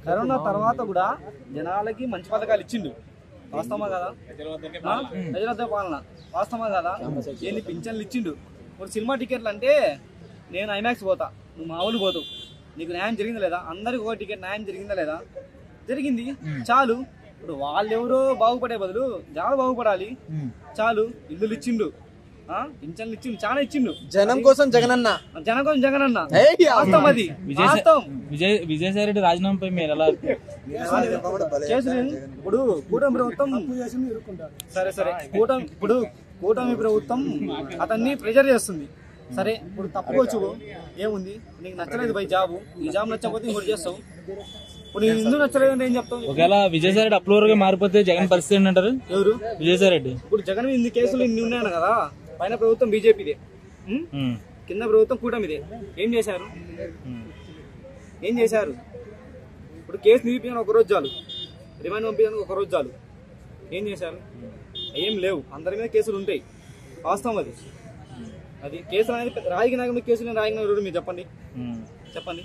Corona తర్వాత కూడా జనాలకి మంచి పథకాలు ఇచ్చిండు, వాస్తవమా కదా? ప్రజలతో పాలన వాస్తవమా కదా? ఏంది పింఛన్లు ఇచ్చిండు. ఇప్పుడు సినిమా టికెట్లు అంటే నేను ఐమాక్స్ పోతా, నువ్వు మామూలు పోతావు, నీకు న్యాయం జరిగిందా లేదా? అందరికి ఒక టికెట్ న్యాయం జరిగిందా లేదా? జరిగింది, చాలు. ఇప్పుడు వాళ్ళెవరో బాగుపడే బదులు జనాలు బాగుపడాలి, చాలు. ఇల్లులు ఇచ్చిండు, పింఛన్లు ఇచ్చిండు, చాలా ఇచ్చిండు. జనం కోసం జగనన్న, జనం కోసం జగనన్న. వాస్తవం అది. విజయసాయి రెడ్డి రాజీనామాపై మీరు ఎలా కేసులు ఇప్పుడు కూటమి ప్రభుత్వం సరే ఇప్పుడు కూటమి ప్రభుత్వం అతన్ని ప్రెజర్ చేస్తుంది. సరే ఇప్పుడు తప్పుకోవచ్చు, ఏముంది? నీకు నచ్చలేదు బై జాబు, ఈ జాబ్ నచ్చకపోతే ఇంకోటి చేస్తావు. ఇప్పుడు నేను ఎందుకు నచ్చలేదు అంటే ఏం చెప్తావు? ఒకవేళ విజయసాయి రెడ్డి అప్లోవర్ గా మారిపోతే జగన్ పరిస్థితి ఏంటంటారు? ఎవరు? విజయసాయి రెడ్డి. ఇప్పుడు జగన్ ఇన్ని కేసులు ఇన్ని ఉన్నాయను కదా, పైన ప్రభుత్వం బీజేపీదే, కింద ప్రభుత్వం కూటమిదే. ఏం చేశారు? ఏం చేశారు? ఇప్పుడు కేసు నిరూపించడానికి ఒక రోజు చాలు, రిమాండ్ పంపించడానికి ఒక రోజు చాలు. ఏం చేశారు? ఏం లేవు. అందరి మీద కేసులు ఉంటాయి, వాస్తవం అది. అది కేసులు అనేది రాజకీయ నాయకులు కేసులు రాజకీయ మీరు చెప్పండి, చెప్పండి.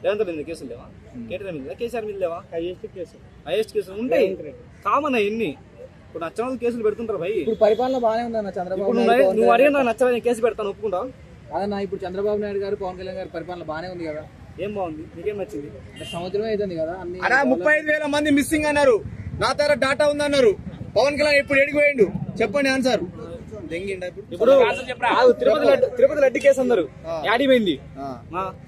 రేవంత్ మీద కేసులు లేవా? కేటీఆర్ మీద, కేసీఆర్ మీద లేవా? హైయెస్ట్ కేసులు ఉంటాయి, కామన్ అయ్యి. ఇప్పుడు నచ్చని కేసులు పెడుతుంటారు భయ్. ఇప్పుడు పరిపాలన బాగానే ఉందన్న చంద్రబాబు. నువ్వు అడిగిన నాకు నచ్చని కేసు పెడతాను, ఒప్పుకుంటా? అదన్నా ఇప్పుడు చంద్రబాబు నాయుడు గారు, పవన్ కళ్యాణ్ గారి పరిపాలన బాగానే ఉంది కదా? ఏం బాగుంది? నీకేం నచ్చింది? సంవత్సరమే అవుతుంది కదా. 35,000 మంది మిస్సింగ్ అన్నారు, నా దగ్గర డాటా ఉందన్నారు. పవన్ కళ్యాణ్ ఇప్పుడు ఎడిగిపోయిండు, చెప్పండి ఆన్సర్. ఇప్పుడు తిరుపతి లడ్డు కేసు అందరు యాడిపోయింది,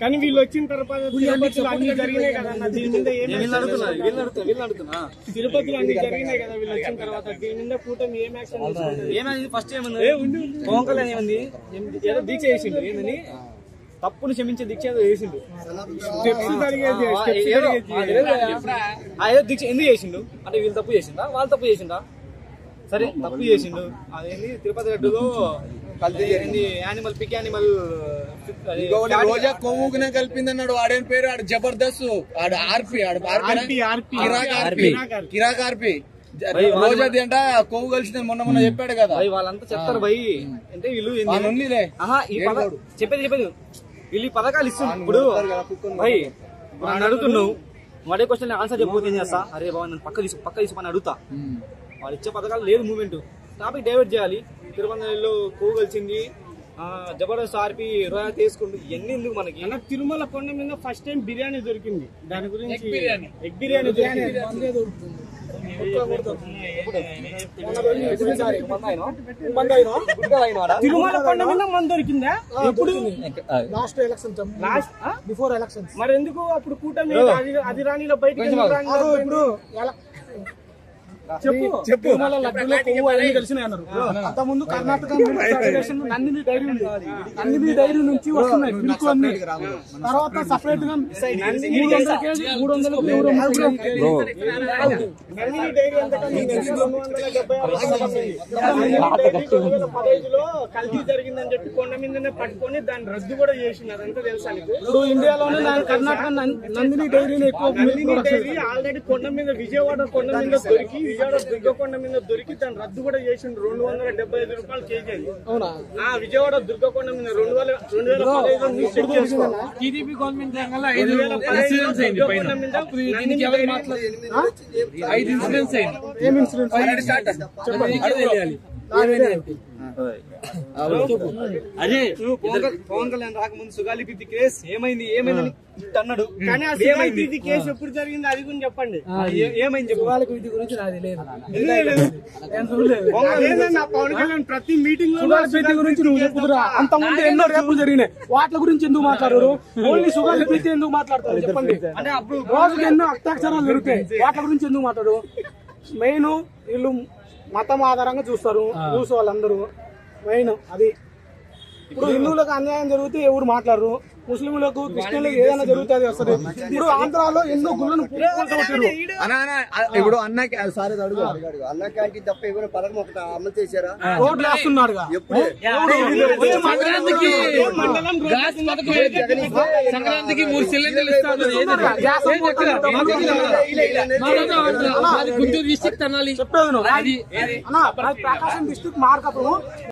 కానీ వీళ్ళు వచ్చిన తర్వాత తిరుపతిలో అన్ని జరిగినాయి కదా. దీని మీద వీళ్ళు అడుగుతున్నా తిరుపతిలో అన్ని జరిగినాయి కదా. వీళ్ళు వచ్చిన తర్వాత దీని మీద కూటమి ఏం యాక్షన్ ఏమైంది? ఫస్ట్ ఏమన్నా పవన్ కళ్యాణ్ ఏమైంది? ఏదో దీక్ష చేసిండు, ఏందని తప్పును క్షమించే దీక్ష ఏదో చేసిండు. ఏదో దీక్ష ఎందుకు చేసిండు అంటే వీళ్ళు తప్పు చేసిందా వాళ్ళు తప్పు చేసిందా? సరే తప్పు చేసిండు. అదేంటి తిరుపతి లడ్డులో కలిపి యానిమల్ పిక్ యానిమల్ రోజా కొవ్వుకునే కలిపింది అన్నాడు. ఆడేం పేరు? ఆడు జబర్దస్త్, ఆడు ఆర్పి, కిరాక్ ఆర్పి. రోజాది అంట కొవ్వు కలిసిందని మొన్న చెప్పాడు కదా. వాళ్ళంతా చెప్తారు భయ్. అంటే వీళ్ళు చెప్పేది వీళ్ళు పథకాలు ఇస్తున్నారు. ఇప్పుడు భయ్ నన్ను అడుగుతున్నావు, అడే క్వశ్చన్ ఆన్సర్ చెప్పకపోతే ఏం చేస్తా? అరే బాబు నన్ను పక్క తీసుకుని అడుగుతా. వాళ్ళు ఇచ్చే పథకాలు లేదు, మూమెంట్ టాపిక్ డైవర్ట్ చేయాలి. తిరుపతిలో కొవ్వు కలిసింది, జబర్దస్త్ ఆర్పి, రోయా తీసుకుంటూ ఇవన్నీ ఎందుకు మనకి? తిరుమల కొండ మీద ఫస్ట్ టైం బిర్యానీ దొరికింది. దాని గురించి ఎగ్ బిర్యానీ తిరుమల కొండ మీద మంది దొరికిందా? ఎప్పుడు? Before elections. మరి ఎందుకు అప్పుడు కూటమి అది రాణిలో బయటకు ఇప్పుడు చెప్పు. లడ్డూలో కొవ్వు అన్ని కలిసినాయి అన్నారు. అంత ముందు కర్ణాటక నందిని డైరీ ఉంది, నందిని డైరీ నుంచి వస్తున్నాయి మిల్క్ అన్ని. తర్వాత సపరేట్ గా 300 కేజీ 300 కల్తీ జరిగిందని చెప్పి కొండ మీదనే పట్టుకొని దాన్ని రద్దు కూడా చేసింది. అదంతా తెలుసా నీకు? ఇప్పుడు ఇండియాలోనే కర్ణాటక నందిని డైరీని ఎక్కువ. ఆల్రెడీ కొండ మీద విజయవాడ కొండ మీద దొరికి, విజయవాడ దుర్గకొండ మీద దొరికి దాన్ని రద్దు కూడా చేసిండు. 275 రూపాయలు కేజీ. అవునా? విజయవాడ దుర్గకొండ మీద 2015 చెక్ చేసుకున్నా. టీడీపీ గవర్నమెంట్ అదే పవన్ కళ్యాణ్ రాకముందు సుగాలి ప్రీతి కేసు ఏమైంది అన్నాడు. కానీ ఆ సుగాలి ప్రీతి కేసు ఎప్పుడు జరిగింది అది కూడా చెప్పండి. ఏమైంది చెప్పు. సుగాలి ప్రీతి గురించి నాది లేదు. పవన్ కళ్యాణ్ ప్రతి మీటింగ్ లో సుగాలి ప్రీతి గురించి నువ్వు చెప్పుదురా? అంత ముందు ఎన్నో రేపులు జరిగినాయి, వాటి గురించి ఎందుకు మాట్లాడరు? ఓన్లీ సుగాలి ప్రీతి ఎందుకు మాట్లాడతారు చెప్పండి? అంటే అప్పుడు రోజుకి ఎన్నో అత్యాచారాలు జరుగుతాయి, వాటి గురించి ఎందుకు మాట్లాడరు? మెయిన్ వీళ్ళు మతం ఆధారంగా చూస్తారు, చూసే వాళ్ళందరూ మెయిన్ అది. ఇప్పుడు హిందువులకు అన్యాయం జరిగితే ఎవరు మాట్లాడరు, ముస్లింలకు క్రిస్టియన్లకు ఏదైనా జరిగితే అది వస్తుంది. ఇప్పుడు ఆంధ్రాలో ఎన్నో గుళ్ళను ఇప్పుడు అన్న క్యాంటీన్ తప్ప ఎవరు పథకం ఒకటి అమలు చేశారా? రోడ్లు వేస్తున్నాడు. సంక్రాంతికి 3 సిలిండర్లు ఇస్తాను. చెప్పేది ప్రకాశం డిస్ట్రిక్ట్ మార్కప్